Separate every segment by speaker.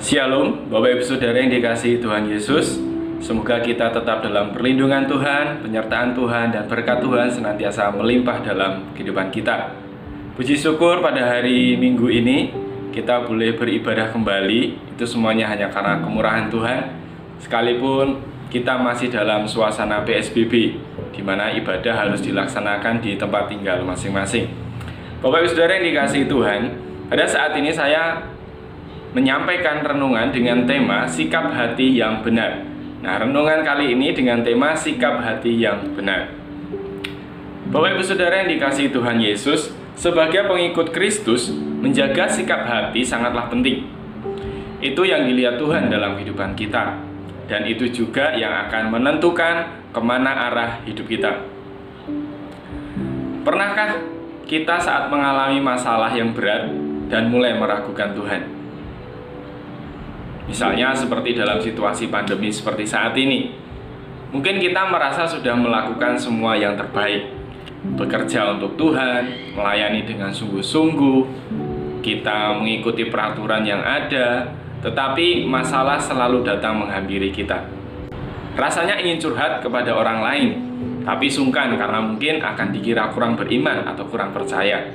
Speaker 1: Shalom, Bapak Ibu Saudara yang dikasihi Tuhan Yesus. Semoga kita tetap dalam perlindungan Tuhan, penyertaan Tuhan, dan berkat Tuhan senantiasa melimpah dalam kehidupan kita. Puji syukur pada hari Minggu ini kita boleh beribadah kembali. Itu semuanya hanya karena kemurahan Tuhan. Sekalipun kita masih dalam suasana PSBB, di mana ibadah harus dilaksanakan di tempat tinggal masing-masing. Bapak Ibu Saudara yang dikasihi Tuhan, pada saat ini saya menyampaikan renungan dengan tema sikap hati yang benar. Nah, renungan kali ini dengan tema sikap hati yang benar. Bapak Ibu Saudara yang dikasihi Tuhan Yesus, sebagai pengikut Kristus, menjaga sikap hati sangatlah penting. Itu yang dilihat Tuhan dalam kehidupan kita, dan itu juga yang akan menentukan kemana arah hidup kita. Pernahkah kita saat mengalami masalah yang berat dan mulai meragukan Tuhan? Misalnya seperti dalam situasi pandemi seperti saat ini. Mungkin kita merasa sudah melakukan semua yang terbaik, bekerja untuk Tuhan, melayani dengan sungguh-sungguh, kita mengikuti peraturan yang ada, tetapi masalah selalu datang menghampiri kita. Rasanya ingin curhat kepada orang lain, tapi sungkan karena mungkin akan dikira kurang beriman atau kurang percaya.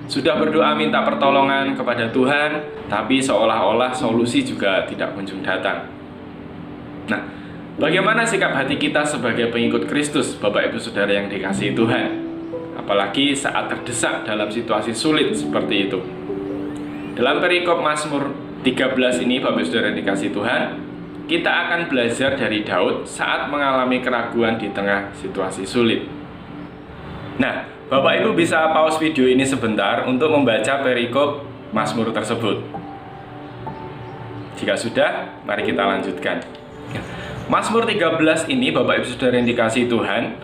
Speaker 1: Sudah berdoa minta pertolongan kepada Tuhan, tapi seolah-olah solusi juga tidak kunjung datang. Nah, bagaimana sikap hati kita sebagai pengikut Kristus, Bapak Ibu Saudara yang dikasihi Tuhan? Apalagi saat terdesak dalam situasi sulit seperti itu. Dalam perikop Mazmur 13 ini, Bapak Ibu Saudara yang dikasihi Tuhan, kita akan belajar dari Daud saat mengalami keraguan di tengah situasi sulit. Nah, Bapak Ibu bisa pause video ini sebentar untuk membaca perikop Mazmur tersebut. Jika sudah, mari kita lanjutkan. Mazmur 13 ini, Bapak Ibu Saudara yang dikasihi Tuhan,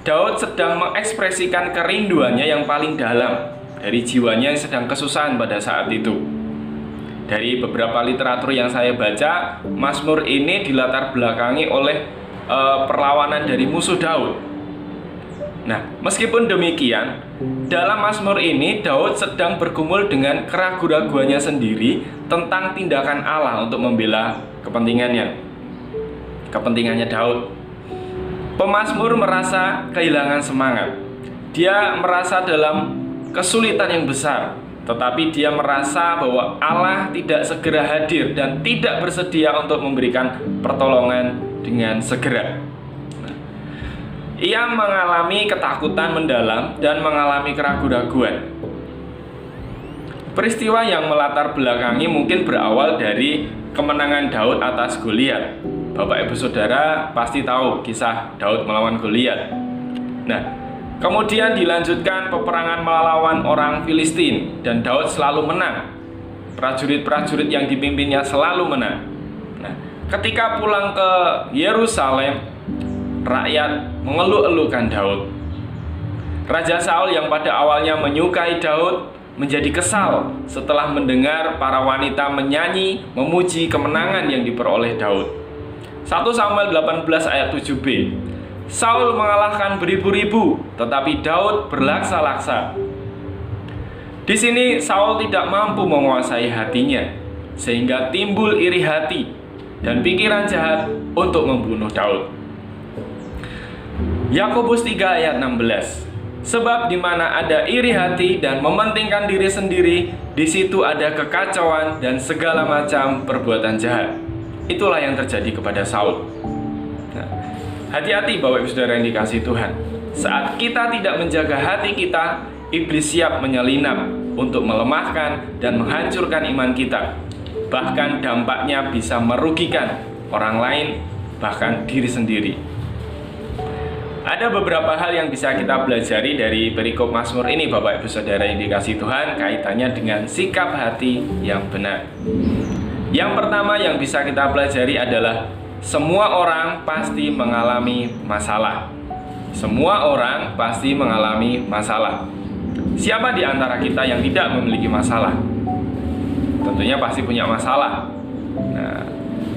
Speaker 1: Daud sedang mengekspresikan kerinduannya yang paling dalam dari jiwanya yang sedang kesusahan pada saat itu. Dari beberapa literatur yang saya baca, Mazmur ini dilatar belakangi oleh perlawanan dari musuh Daud. Nah, meskipun demikian, dalam Mazmur ini Daud sedang bergumul dengan keraguan-raguannya sendiri tentang tindakan Allah untuk membela kepentingannya Daud. Pemazmur merasa kehilangan semangat. Dia merasa dalam kesulitan yang besar, tetapi dia merasa bahwa Allah tidak segera hadir dan tidak bersedia untuk memberikan pertolongan dengan segera. Ia mengalami ketakutan mendalam dan mengalami keraguan-raguan. Peristiwa yang melatar belakangi mungkin berawal dari kemenangan Daud atas Goliat. Bapak Ibu Saudara pasti tahu kisah Daud melawan Goliat. Nah, kemudian dilanjutkan peperangan melawan orang Filistin dan Daud selalu menang. Prajurit-prajurit yang dipimpinnya selalu menang. Nah, ketika pulang ke Yerusalem, rakyat mengeluh-elukan Daud. Raja Saul yang pada awalnya menyukai Daud menjadi kesal setelah mendengar para wanita menyanyi memuji kemenangan yang diperoleh Daud. 1 Samuel 18 ayat 7b. Saul mengalahkan beribu-ribu, tetapi Daud berlaksa-laksa. Di sini Saul tidak mampu menguasai hatinya, sehingga timbul iri hati dan pikiran jahat untuk membunuh Daud. Yakobus 3 ayat 16. Sebab di mana ada iri hati dan mementingkan diri sendiri, di situ ada kekacauan dan segala macam perbuatan jahat. Itulah yang terjadi kepada Saul. Nah, hati-hati Bapak Ibu Saudara yang dikasihi Tuhan. Saat kita tidak menjaga hati kita, iblis siap menyelinap untuk melemahkan dan menghancurkan iman kita. Bahkan dampaknya bisa merugikan orang lain, bahkan diri sendiri. Ada beberapa hal yang bisa kita pelajari dari perikop Mazmur ini, Bapak Ibu Saudara yang dikasihi Tuhan, kaitannya dengan sikap hati yang benar. Yang pertama yang bisa kita pelajari adalah semua orang pasti mengalami masalah. Semua orang pasti mengalami masalah. Siapa di antara kita yang tidak memiliki masalah? Tentunya pasti punya masalah. Nah,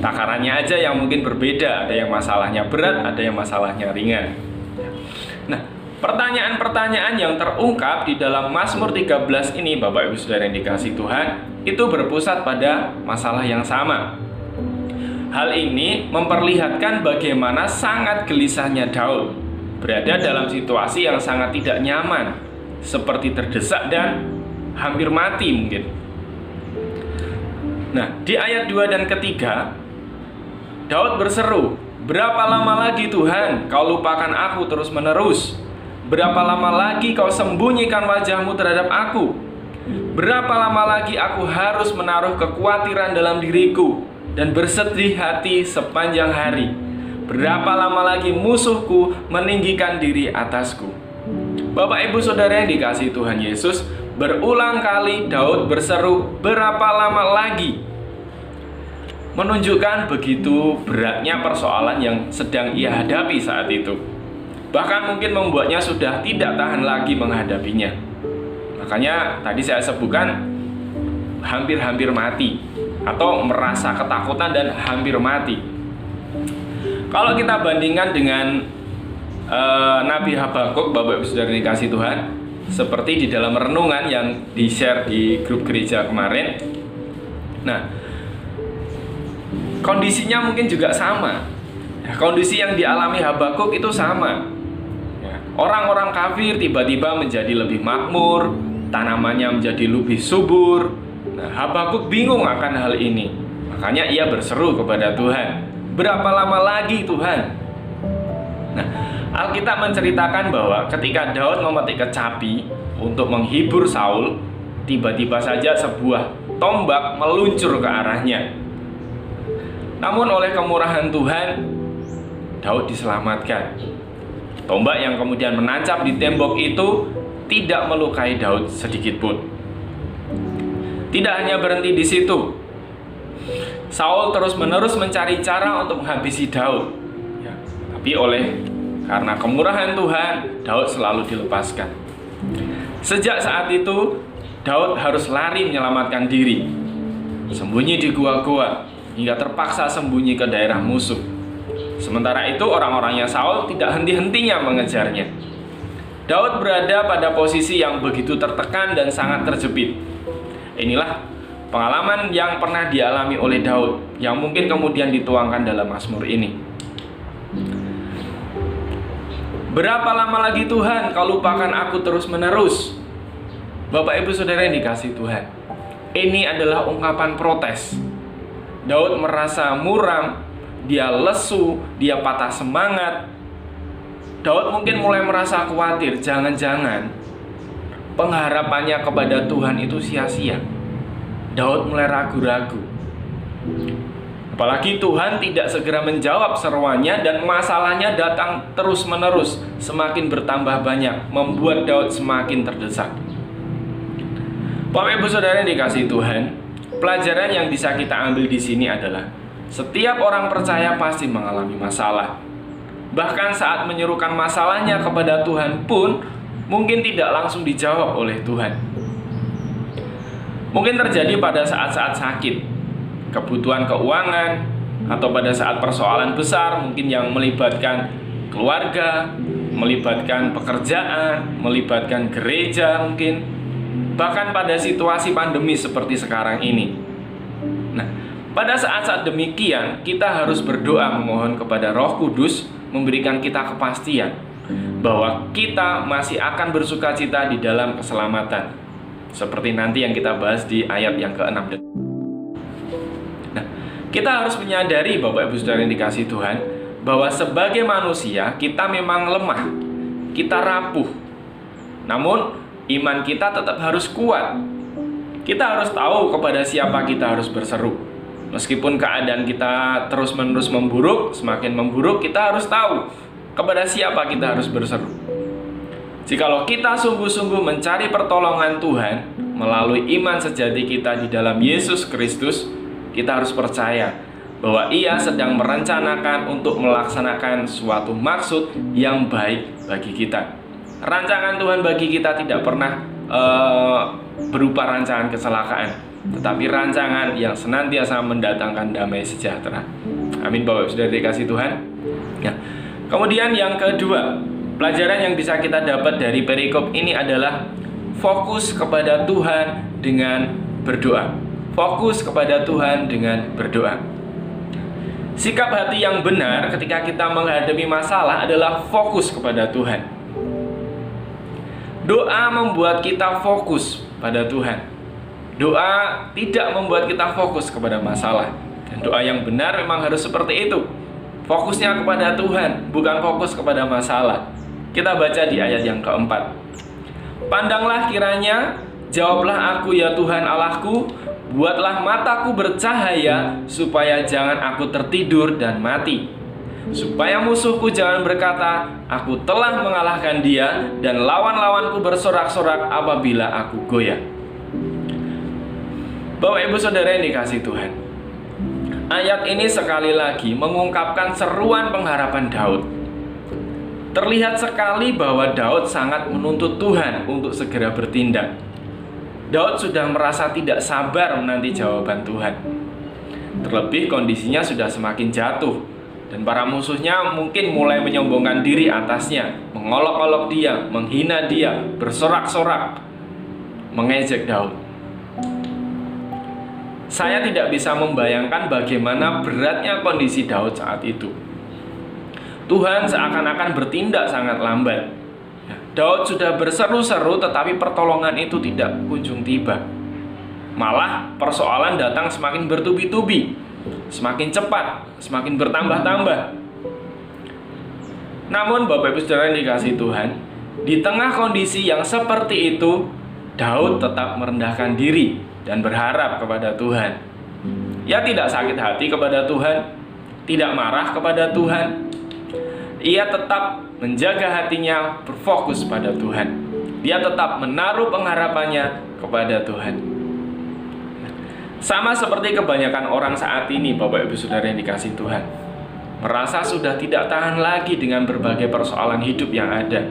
Speaker 1: takarannya aja yang mungkin berbeda. Ada yang masalahnya berat, ada yang masalahnya ringan. Nah, Pertanyaan-pertanyaan yang terungkap di dalam Mazmur 13 ini, Bapak Ibu Saudara yang dikasihi Tuhan, itu berpusat pada masalah yang sama. Hal ini memperlihatkan bagaimana sangat gelisahnya Daud berada dalam situasi yang sangat tidak nyaman, seperti terdesak dan hampir mati mungkin. Nah, di ayat 2 dan ketiga, Daud berseru, "Berapa lama lagi Tuhan kau lupakan aku terus-menerus? Berapa lama lagi kau sembunyikan wajahmu terhadap aku? Berapa lama lagi aku harus menaruh kekhawatiran dalam diriku dan bersedih hati sepanjang hari? Berapa lama lagi musuhku meninggikan diri atasku?" Bapak Ibu Saudara yang dikasihi Tuhan Yesus, berulang kali Daud berseru, "Berapa lama lagi?" Menunjukkan begitu beratnya persoalan yang sedang ia hadapi saat itu. Bahkan mungkin membuatnya sudah tidak tahan lagi menghadapinya. Makanya tadi saya sebutkan hampir-hampir mati, atau merasa ketakutan dan hampir mati. Kalau kita bandingkan dengan Nabi Habakuk, Bapak Ibu Saudara dikasihi Tuhan, seperti di dalam renungan yang di-share di grup gereja kemarin. Nah, kondisinya mungkin juga sama. Kondisi yang dialami Habakuk itu sama. Orang-orang kafir tiba-tiba menjadi lebih makmur, tanamannya menjadi lebih subur. Nah, Habakuk bingung akan hal ini. Makanya ia berseru kepada Tuhan, "Berapa lama lagi Tuhan?" Nah, Alkitab menceritakan bahwa ketika Daud memetik kecapi untuk menghibur Saul, tiba-tiba saja sebuah tombak meluncur ke arahnya. Namun oleh kemurahan Tuhan, Daud diselamatkan. Tombak yang kemudian menancap di tembok itu tidak melukai Daud sedikit pun. Tidak hanya berhenti di situ, Saul terus-menerus mencari cara untuk menghabisi Daud. Tapi karena kemurahan Tuhan, Daud selalu dilepaskan. Sejak saat itu, Daud harus lari menyelamatkan diri, sembunyi di gua-gua, hingga terpaksa sembunyi ke daerah musuh. Sementara itu orang-orangnya Saul tidak henti-hentinya mengejarnya. Daud berada pada posisi yang begitu tertekan dan sangat terjepit. Inilah pengalaman yang pernah dialami oleh Daud, yang mungkin kemudian dituangkan dalam Mazmur ini. "Berapa lama lagi Tuhan kau lupakan aku terus-menerus?" Bapak Ibu Saudara yang dikasihi Tuhan, ini adalah ungkapan protes. Daud merasa muram, dia lesu, dia patah semangat. Daud mungkin mulai merasa khawatir, jangan-jangan pengharapannya kepada Tuhan itu sia-sia. Daud mulai ragu-ragu. Apalagi Tuhan tidak segera menjawab seruannya dan masalahnya datang terus-menerus, semakin bertambah banyak, membuat Daud semakin terdesak. Bapak Ibu Saudara yang dikasihi Tuhan, pelajaran yang bisa kita ambil di sini adalah setiap orang percaya pasti mengalami masalah. Bahkan saat menyerukan masalahnya kepada Tuhan pun mungkin tidak langsung dijawab oleh Tuhan. Mungkin terjadi pada saat-saat sakit, kebutuhan keuangan, atau pada saat persoalan besar mungkin yang melibatkan keluarga, melibatkan pekerjaan, melibatkan gereja mungkin. Bahkan pada situasi pandemi seperti sekarang ini. Nah, pada saat-saat demikian, kita harus berdoa memohon kepada Roh Kudus memberikan kita kepastian bahwa kita masih akan bersukacita di dalam keselamatan. Seperti nanti yang kita bahas di ayat yang ke-6. Nah, kita harus menyadari Bapak Ibu Saudara yang dikasihi Tuhan, bahwa sebagai manusia kita memang lemah, kita rapuh. Namun iman kita tetap harus kuat. Kita harus tahu kepada siapa kita harus berseru. Meskipun keadaan kita terus-menerus memburuk, semakin memburuk, kita harus tahu kepada siapa kita harus berseru. Jikalau kita sungguh-sungguh mencari pertolongan Tuhan melalui iman sejati kita di dalam Yesus Kristus, kita harus percaya bahwa Ia sedang merencanakan untuk melaksanakan suatu maksud yang baik bagi kita. Rancangan Tuhan bagi kita tidak pernah berupa rancangan kecelakaan, tetapi rancangan yang senantiasa mendatangkan damai sejahtera. Amin Bapak Ibu Saudara dikasihi Tuhan. Ya. Kemudian yang kedua, Pelajaran yang bisa kita dapat dari perikop ini adalah fokus kepada Tuhan dengan berdoa. Fokus kepada Tuhan dengan berdoa. Sikap hati yang benar ketika kita menghadapi masalah adalah fokus kepada Tuhan. Doa membuat kita fokus pada Tuhan. Doa tidak membuat kita fokus kepada masalah. Dan doa yang benar memang harus seperti itu. Fokusnya kepada Tuhan, bukan fokus kepada masalah. Kita baca di ayat yang keempat. Pandanglah kiranya, jawablah aku ya Tuhan Allahku, buatlah mataku bercahaya, supaya jangan aku tertidur dan mati. Supaya musuhku jangan berkata, aku telah mengalahkan dia, dan lawan-lawanku bersorak-sorak apabila aku goyah. Bapak Ibu Saudara yang dikasihi Tuhan, ayat ini sekali lagi mengungkapkan seruan pengharapan Daud. Terlihat sekali bahwa Daud sangat menuntut Tuhan untuk segera bertindak. Daud sudah merasa tidak sabar menanti jawaban Tuhan. Terlebih kondisinya sudah semakin jatuh, dan para musuhnya mungkin mulai menyombongkan diri atasnya, mengolok-olok dia, menghina dia, bersorak-sorak, mengejek Daud. Saya tidak bisa membayangkan bagaimana beratnya kondisi Daud saat itu. Tuhan seakan-akan bertindak sangat lambat. Daud sudah berseru-seru, tetapi pertolongan itu tidak kunjung tiba. Malah persoalan datang semakin bertubi-tubi, semakin cepat, semakin bertambah-tambah. Namun Bapak Ibu Saudara yang dikasihi Tuhan, di tengah kondisi yang seperti itu, Daud tetap merendahkan diri dan berharap kepada Tuhan. Ia tidak sakit hati kepada Tuhan, tidak marah kepada Tuhan. Ia tetap menjaga hatinya berfokus pada Tuhan. Dia tetap menaruh pengharapannya kepada Tuhan. Sama seperti kebanyakan orang saat ini, Bapak Ibu Saudara yang dikasihi Tuhan, merasa sudah tidak tahan lagi dengan berbagai persoalan hidup yang ada.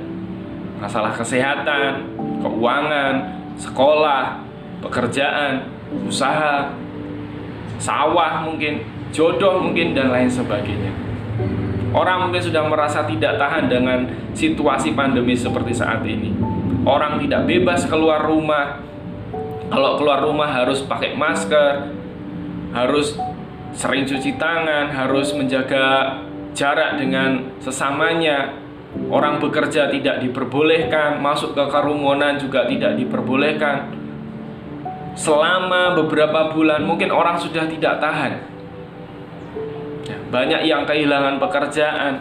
Speaker 1: Masalah kesehatan, keuangan, sekolah, pekerjaan, usaha, sawah mungkin, jodoh mungkin, dan lain sebagainya. Orang mungkin sudah merasa tidak tahan dengan situasi pandemi seperti saat ini. Orang tidak bebas keluar rumah. Kalau keluar rumah harus pakai masker, harus sering cuci tangan, harus menjaga jarak dengan sesamanya. Orang bekerja tidak diperbolehkan, masuk ke kerumunan juga tidak diperbolehkan. Selama beberapa bulan mungkin orang sudah tidak tahan. Banyak yang kehilangan pekerjaan,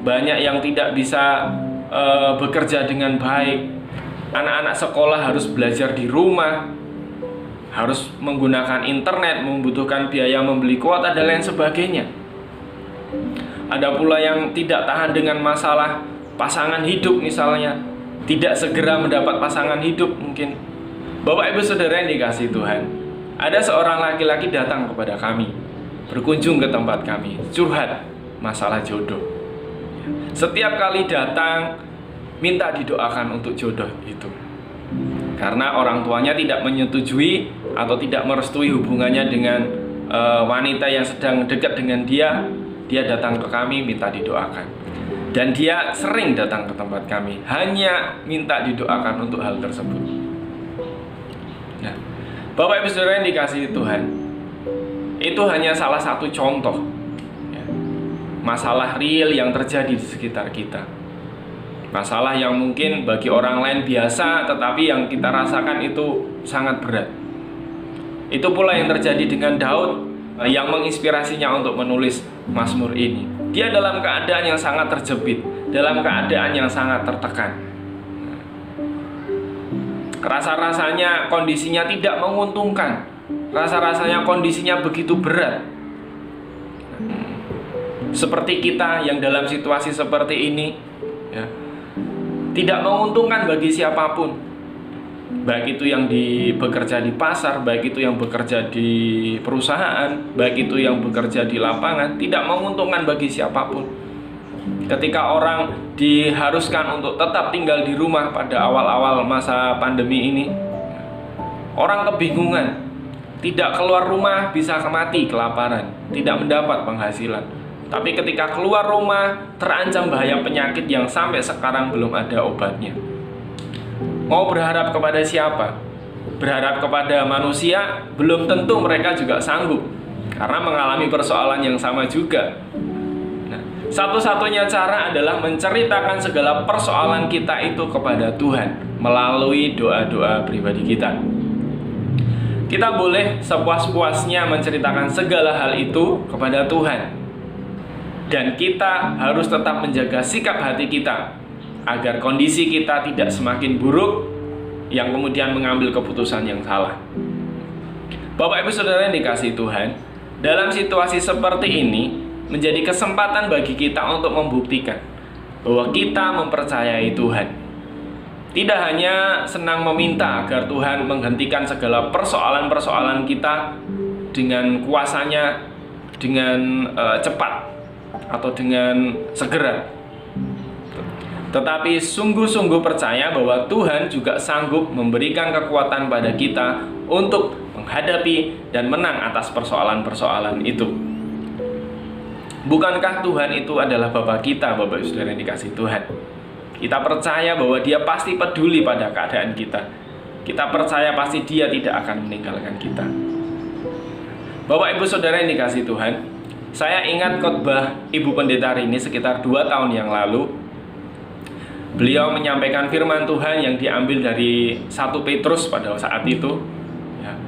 Speaker 1: banyak yang tidak bisa bekerja dengan baik. Anak-anak sekolah harus belajar di rumah, harus menggunakan internet, membutuhkan biaya membeli kuota dan lain sebagainya. Ada pula yang tidak tahan dengan masalah pasangan hidup misalnya, tidak segera mendapat pasangan hidup mungkin. Bapak Ibu Saudara yang dikasihi Tuhan, ada seorang laki-laki datang kepada kami, berkunjung ke tempat kami, curhat masalah jodoh. Setiap kali datang, minta didoakan untuk jodoh itu. Karena orang tuanya tidak menyetujui atau tidak merestui hubungannya dengan wanita yang sedang dekat dengan dia. Dia datang ke kami minta didoakan. Dan dia sering datang ke tempat kami, hanya minta didoakan untuk hal tersebut. Nah, Bapak Ibu Saudara yang dikasihi Tuhan, itu hanya salah satu contoh masalah real yang terjadi di sekitar kita. Masalah yang mungkin bagi orang lain biasa, tetapi yang kita rasakan itu sangat berat. Itu pula yang terjadi dengan Daud yang menginspirasinya untuk menulis Mazmur ini. Dia dalam keadaan yang sangat terjepit, dalam keadaan yang sangat tertekan. Rasa-rasanya kondisinya tidak menguntungkan. Rasa-rasanya kondisinya begitu berat. Seperti kita yang dalam situasi seperti ini, ya, tidak menguntungkan bagi siapapun. Baik itu yang bekerja di pasar, baik itu yang bekerja di perusahaan, baik itu yang bekerja di lapangan, tidak menguntungkan bagi siapapun. Ketika orang diharuskan untuk tetap tinggal di rumah pada awal-awal masa pandemi ini, orang kebingungan. Tidak keluar rumah bisa mati kelaparan, tidak mendapat penghasilan. Tapi ketika keluar rumah, terancam bahaya penyakit yang sampai sekarang belum ada obatnya. Mau berharap kepada siapa? Berharap kepada manusia, belum tentu mereka juga sanggup, karena mengalami persoalan yang sama juga. Nah, satu-satunya cara adalah menceritakan segala persoalan kita itu kepada Tuhan melalui doa-doa pribadi kita. Kita boleh sepuas-puasnya menceritakan segala hal itu kepada Tuhan. Dan kita harus tetap menjaga sikap hati kita agar kondisi kita tidak semakin buruk yang kemudian mengambil keputusan yang salah. Bapak Ibu Saudara yang dikasihi Tuhan, dalam situasi seperti ini menjadi kesempatan bagi kita untuk membuktikan bahwa kita mempercayai Tuhan. Tidak hanya senang meminta agar Tuhan menghentikan segala persoalan-persoalan kita dengan kuasanya, dengan cepat atau dengan segera, tetapi sungguh-sungguh percaya bahwa Tuhan juga sanggup memberikan kekuatan pada kita untuk menghadapi dan menang atas persoalan-persoalan itu. Bukankah Tuhan itu adalah Bapa kita, Bapak Ibu Saudara yang dikasihi Tuhan? Kita percaya bahwa Dia pasti peduli pada keadaan kita. Kita percaya pasti Dia tidak akan meninggalkan kita. Bapak Ibu Saudara yang dikasihi Tuhan, saya ingat khotbah Ibu Pendeta Rini sekitar 2 tahun yang lalu. Beliau menyampaikan firman Tuhan yang diambil dari 1 Petrus pada saat itu,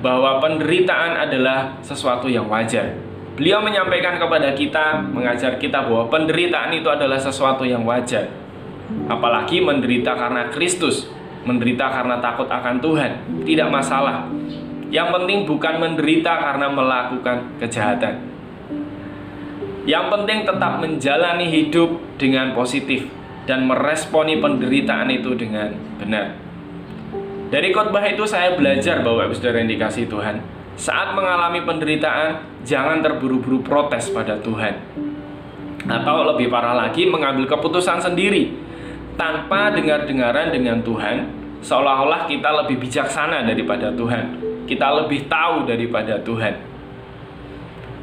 Speaker 1: bahwa penderitaan adalah sesuatu yang wajar. Beliau menyampaikan kepada kita, mengajar kita bahwa penderitaan itu adalah sesuatu yang wajar. Apalagi menderita karena Kristus, menderita karena takut akan Tuhan, tidak masalah. Yang penting bukan menderita karena melakukan kejahatan. Yang penting tetap menjalani hidup dengan positif dan meresponi penderitaan itu dengan benar. Dari khotbah itu saya belajar, Bapak Ibu Saudara yang dikasihi Tuhan, saat mengalami penderitaan, jangan terburu-buru protes pada Tuhan. Atau lebih parah lagi, mengambil keputusan sendiri tanpa dengar-dengaran dengan Tuhan, seolah-olah kita lebih bijaksana daripada Tuhan, kita lebih tahu daripada Tuhan.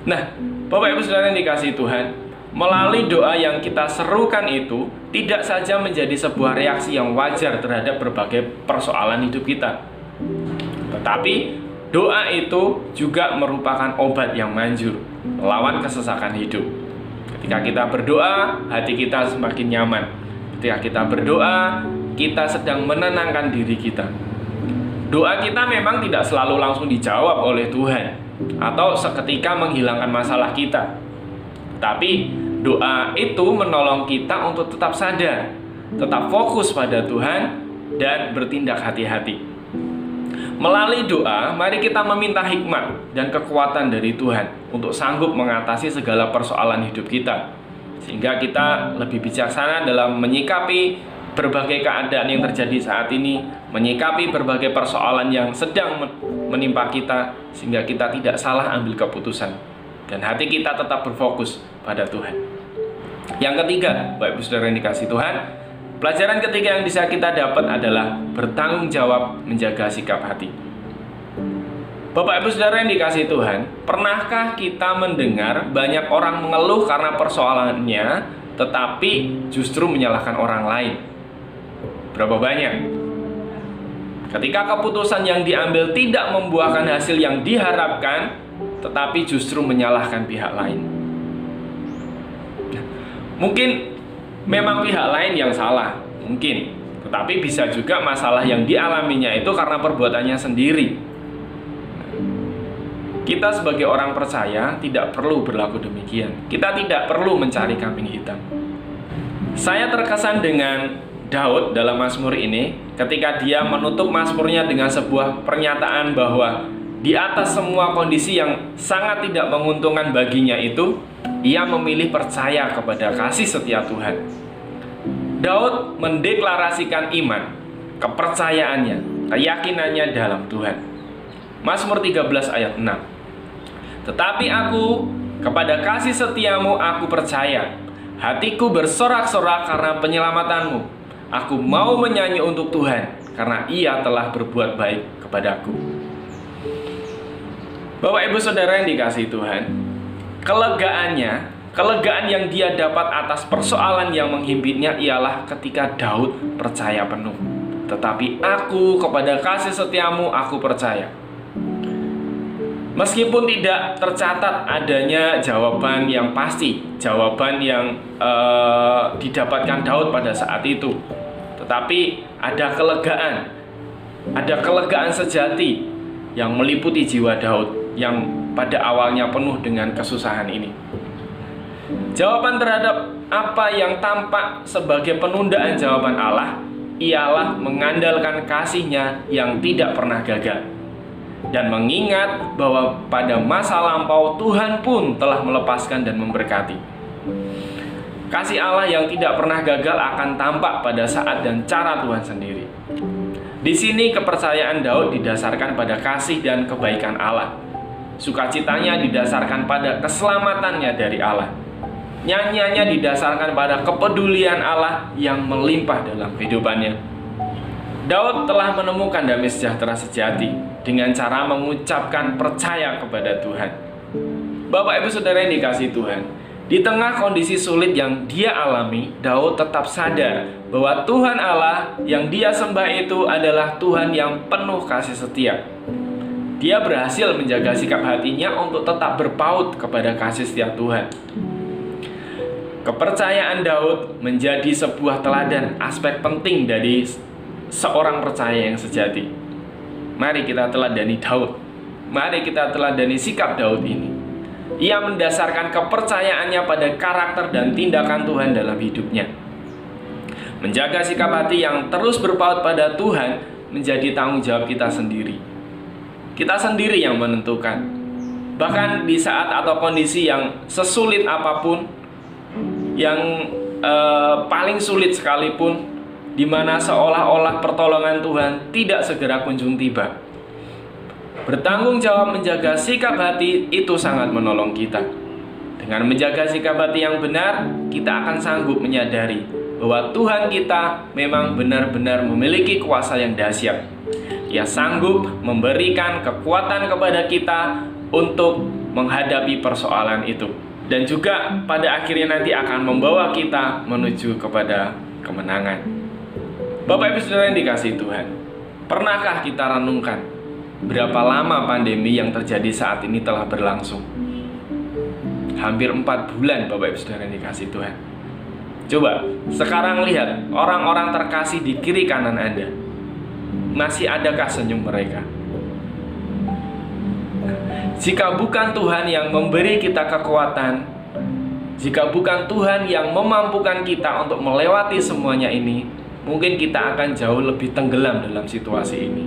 Speaker 1: Nah, Bapak Ibu Saudara yang dikasihi Tuhan, melalui doa yang kita serukan itu tidak saja menjadi sebuah reaksi yang wajar terhadap berbagai persoalan hidup kita, tetapi doa itu juga merupakan obat yang manjur melawan kesesakan hidup. Ketika kita berdoa, hati kita semakin nyaman. Ketika kita berdoa, kita sedang menenangkan diri kita. Doa kita memang tidak selalu langsung dijawab oleh Tuhan atau seketika menghilangkan masalah kita, tapi doa itu menolong kita untuk tetap sadar, tetap fokus pada Tuhan, dan bertindak hati-hati. Melalui doa, mari kita meminta hikmat dan kekuatan dari Tuhan untuk sanggup mengatasi segala persoalan hidup kita, sehingga kita lebih bijaksana dalam menyikapi berbagai keadaan yang terjadi saat ini, menyikapi berbagai persoalan yang sedang menimpa kita, sehingga kita tidak salah ambil keputusan dan hati kita tetap berfokus pada Tuhan. Yang ketiga, Bapak Ibu Saudara yang dikasihi Tuhan, pelajaran ketiga yang bisa kita dapat adalah bertanggung jawab menjaga sikap hati. Bapak Ibu Saudara yang dikasihi Tuhan, pernahkah kita mendengar banyak orang mengeluh karena persoalannya, tetapi justru menyalahkan orang lain? Berapa banyak? Ketika keputusan yang diambil tidak membuahkan hasil yang diharapkan, tetapi justru menyalahkan pihak lain. Mungkin memang pihak lain yang salah, mungkin, tetapi bisa juga masalah yang dialaminya itu karena perbuatannya sendiri. Kita sebagai orang percaya tidak perlu berlaku demikian. Kita tidak perlu mencari kambing hitam. Saya terkesan dengan Daud dalam Mazmur ini ketika dia menutup Mazmurnya dengan sebuah pernyataan bahwa di atas semua kondisi yang sangat tidak menguntungkan baginya itu, ia memilih percaya kepada kasih setia Tuhan. Daud mendeklarasikan iman, kepercayaannya, keyakinannya dalam Tuhan. Mazmur 13 ayat 6. Tetapi aku, kepada kasih setiamu aku percaya. Hatiku bersorak-sorak karena penyelamatanmu. Aku mau menyanyi untuk Tuhan, karena Ia telah berbuat baik kepadaku. Bapak Ibu Saudara yang dikasihi Tuhan, kelegaannya, Kelegaan yang dia dapat atas persoalan yang menghimpitnya ialah ketika Daud percaya penuh. Tetapi aku kepada kasih setiamu aku percaya. Meskipun tidak tercatat adanya jawaban yang pasti, jawaban yang didapatkan Daud pada saat itu, tetapi ada kelegaan sejati yang meliputi jiwa Daud yang pada awalnya penuh dengan kesusahan ini. Jawaban terhadap apa yang tampak sebagai penundaan jawaban Allah ialah mengandalkan kasih-Nya yang tidak pernah gagal, dan mengingat bahwa pada masa lampau Tuhan pun telah melepaskan dan memberkati. Kasih Allah yang tidak pernah gagal akan tampak pada saat dan cara Tuhan sendiri. Di sini kepercayaan Daud didasarkan pada kasih dan kebaikan Allah. Sukacitanya didasarkan pada keselamatannya dari Allah. Nyanyiannya didasarkan pada kepedulian Allah yang melimpah dalam kehidupannya. Daud telah menemukan damai sejahtera sejati dengan cara mengucapkan percaya kepada Tuhan. Bapak Ibu Saudara yang dikasihi Tuhan, di tengah kondisi sulit yang dia alami, Daud tetap sadar bahwa Tuhan Allah yang dia sembah itu adalah Tuhan yang penuh kasih setia. Dia berhasil menjaga sikap hatinya untuk tetap berpaut kepada kasih setia Tuhan. Kepercayaan Daud menjadi sebuah teladan aspek penting dari seorang percaya yang sejati. Mari kita teladani Daud. Mari kita teladani sikap Daud ini. Ia mendasarkan kepercayaannya pada karakter dan tindakan Tuhan dalam hidupnya. Menjaga sikap hati yang terus berpaut pada Tuhan menjadi tanggung jawab kita sendiri. Kita sendiri yang menentukan. Bahkan di saat atau kondisi yang sesulit apapun, yang paling sulit sekalipun, di mana seolah-olah pertolongan Tuhan tidak segera kunjung tiba, bertanggung jawab menjaga sikap hati itu sangat menolong kita. Dengan menjaga sikap hati yang benar, kita akan sanggup menyadari bahwa Tuhan kita memang benar-benar memiliki kuasa yang dahsyat. Ia sanggup memberikan kekuatan kepada kita untuk menghadapi persoalan itu, dan juga pada akhirnya nanti akan membawa kita menuju kepada kemenangan. Bapak Ibu Saudara yang dikasihi Tuhan, pernahkah kita renungkan berapa lama pandemi yang terjadi saat ini telah berlangsung? Hampir 4 bulan, Bapak Ibu Saudara yang dikasihi Tuhan. Coba sekarang lihat orang-orang terkasih di kiri kanan Anda. Masih adakah senyum mereka? Jika bukan Tuhan yang memberi kita kekuatan, jika bukan Tuhan yang memampukan kita untuk melewati semuanya ini, mungkin kita akan jauh lebih tenggelam dalam situasi ini.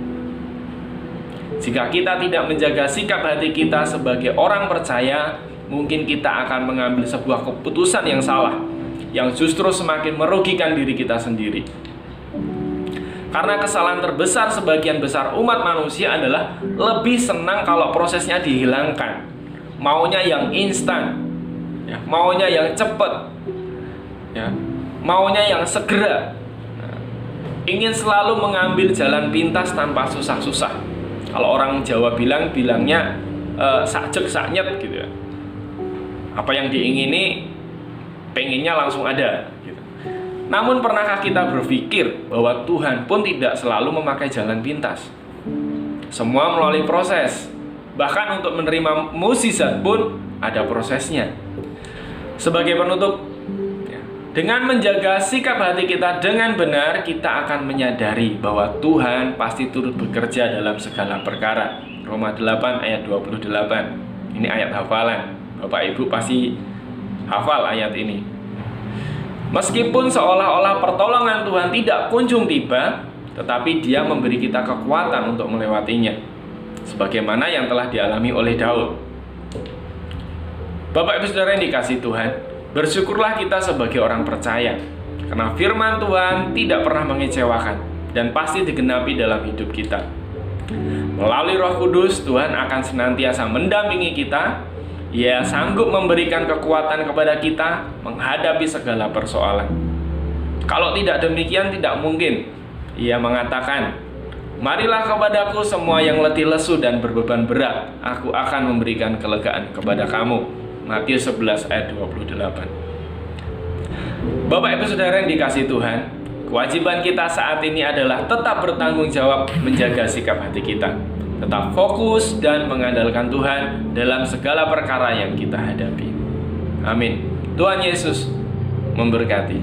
Speaker 1: Jika kita tidak menjaga sikap hati kita sebagai orang percaya, mungkin kita akan mengambil sebuah keputusan yang salah, yang justru semakin merugikan diri kita sendiri. Karena kesalahan terbesar sebagian besar umat manusia adalah lebih senang kalau prosesnya dihilangkan. Maunya yang instan, ya, maunya yang cepat, ya, maunya yang segera. Ingin selalu mengambil jalan pintas tanpa susah-susah. Kalau orang Jawa bilangnya sakjek saknyet gitu ya. Apa yang diingini pengennya langsung ada gitu. Namun pernahkah kita berpikir bahwa Tuhan pun tidak selalu memakai jalan pintas? Semua melalui proses. Bahkan untuk menerima mukjizat pun ada prosesnya. Sebagai penutup, dengan menjaga sikap hati kita dengan benar, kita akan menyadari bahwa Tuhan pasti turut bekerja dalam segala perkara. Roma 8 ayat 28. Ini ayat hafalan. Bapak Ibu pasti hafal ayat ini. Meskipun seolah-olah pertolongan Tuhan tidak kunjung tiba, tetapi Dia memberi kita kekuatan untuk melewatinya, sebagaimana yang telah dialami oleh Daud. Bapak Ibu Saudara yang dikasihi Tuhan, bersyukurlah kita sebagai orang percaya, karena firman Tuhan tidak pernah mengecewakan dan pasti digenapi dalam hidup kita. Melalui Roh Kudus, Tuhan akan senantiasa mendampingi kita. Ia sanggup memberikan kekuatan kepada kita menghadapi segala persoalan. Kalau tidak demikian, tidak mungkin. Ia mengatakan, "Marilah kepadaku semua yang letih lesu dan berbeban berat, aku akan memberikan kelegaan kepada kamu." Matius 11 ayat 28. Bapak Ibu Saudara yang dikasihi Tuhan, kewajiban kita saat ini adalah tetap bertanggung jawab menjaga sikap hati kita, tetap fokus dan mengandalkan Tuhan dalam segala perkara yang kita hadapi. Amin. Tuhan Yesus memberkati.